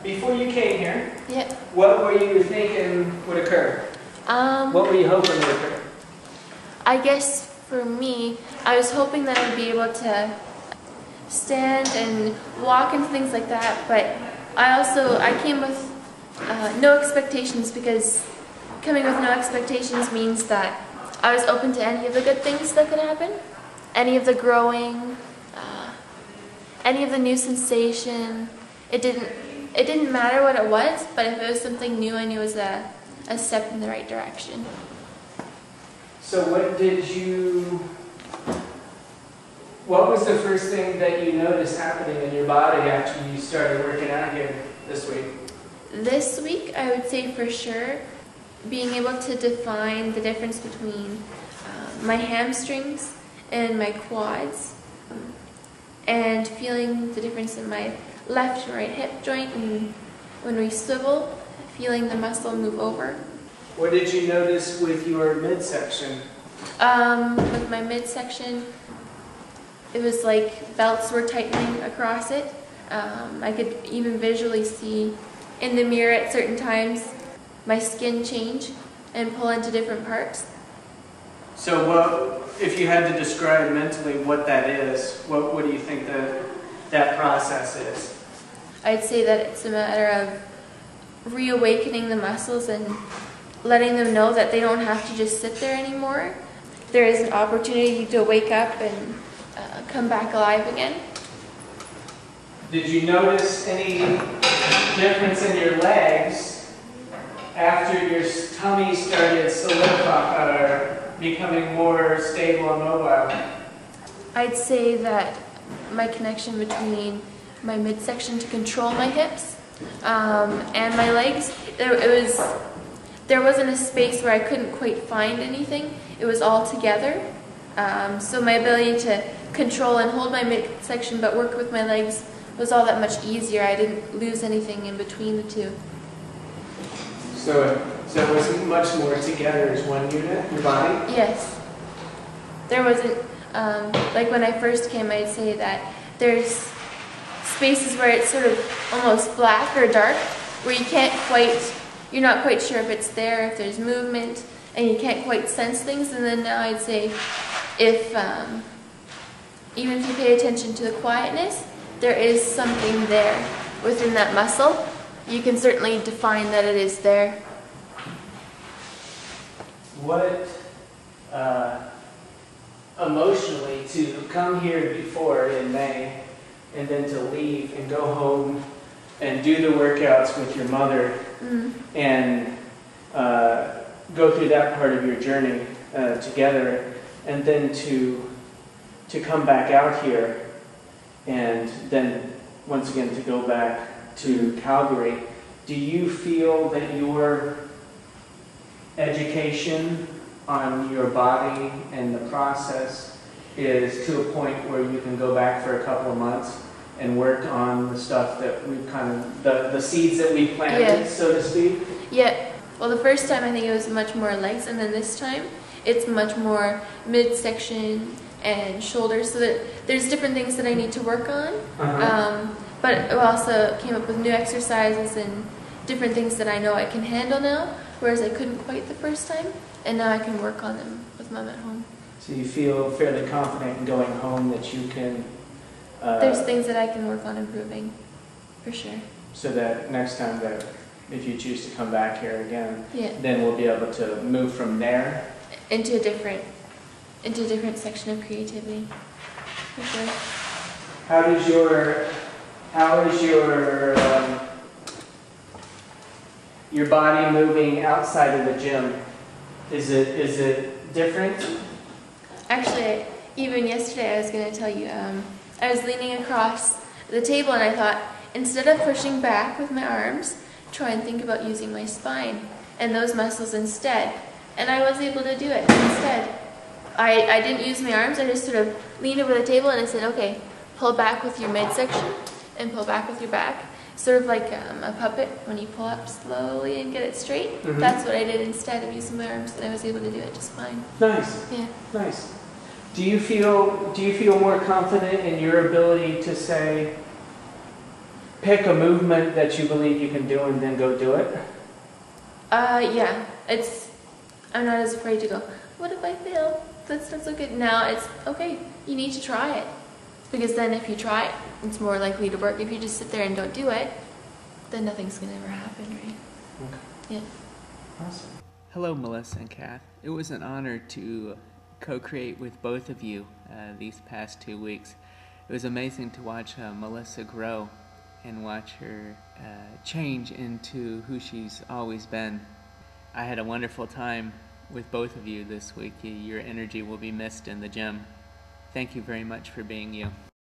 before you came here, Yeah. what were you thinking would occur? What were you hoping would occur? I guess for me, I was hoping that I'd be able to stand and walk and things like that, but I came with no expectations, because coming with no expectations means that I was open to any of the good things that could happen, any of the growing, any of the new sensation. It didn't matter what it was, but if it was something new, I knew it was a step in the right direction. So what was the first thing that you noticed happening in your body after you started working out here this week? This week, I would say for sure, being able to define the difference between my hamstrings and my quads, and feeling the difference in my left and right hip joint, and when we swivel, feeling the muscle move over. What did you notice with your midsection? With my midsection, it was like belts were tightening across it. I could even visually see in the mirror at certain times my skin change and pull into different parts. So if you had to describe mentally what that is, what do you think that process is? I'd say that it's a matter of reawakening the muscles and letting them know that they don't have to just sit there anymore. There is an opportunity to wake up and come back alive again. Did you notice any difference in your legs after your tummy started solidifying or becoming more stable and mobile? I'd say that my connection between my midsection to control my hips and my legs, there wasn't a space where I couldn't quite find anything. It was all together. So my ability to control and hold my midsection but work with my legs was all that much easier. I didn't lose anything in between the two. So it was much more together as one unit, your body? Yes. There wasn't, like when I first came, I'd say that there's spaces where it's sort of almost black or dark, where you're not quite sure if it's there, if there's movement, and you can't quite sense things. And then now I'd say even if you pay attention to the quietness, there is something there within that muscle. You can certainly define that it is there. What, emotionally, to come here before in May and then to leave and go home and do the workouts with your mother and go through that part of your journey together, and then to come back out here and then once again to go back to Calgary, do you feel that your education on your body and the process is to a point where you can go back for a couple of months and work on the stuff that we've the seeds that we planted, so to speak? Yeah. Well, the first time I think it was much more legs, and then this time it's much more midsection and shoulders, so that there's different things that I need to work on. But I also came up with new exercises and different things that I know I can handle now, whereas I couldn't quite the first time, and now I can work on them with Mom at home. So you feel fairly confident in going home that you can... there's things that I can work on improving, for sure. So that next time that if you choose to come back here again, then we'll be able to move from there into a different section of creativity, for sure. How is your body moving outside of the gym? Is it different? Actually, even yesterday I was going to tell you, I was leaning across the table and I thought, instead of pushing back with my arms, try and think about using my spine and those muscles instead. And I was able to do it instead. I didn't use my arms, I just sort of leaned over the table and I said, okay, pull back with your midsection and pull back with your back. Sort of like a puppet, when you pull up slowly and get it straight. That's what I did instead of using my arms, and I was able to do it just fine. Nice. Yeah. Nice. Do you feel more confident in your ability to say, pick a movement that you believe you can do and then go do it? Yeah. I'm not as afraid to go, what if I fail? That's not so good. Now it's, okay, you need to try it. Because then if you try it, it's more likely to work. If you just sit there and don't do it, then nothing's going to ever happen, right? Okay. Yeah. Awesome. Hello, Melissa and Cath. It was an honor to co-create with both of you these past 2 weeks. It was amazing to watch Melissa grow and watch her change into who she's always been. I had a wonderful time with both of you this week. Your energy will be missed in the gym. Thank you very much for being you.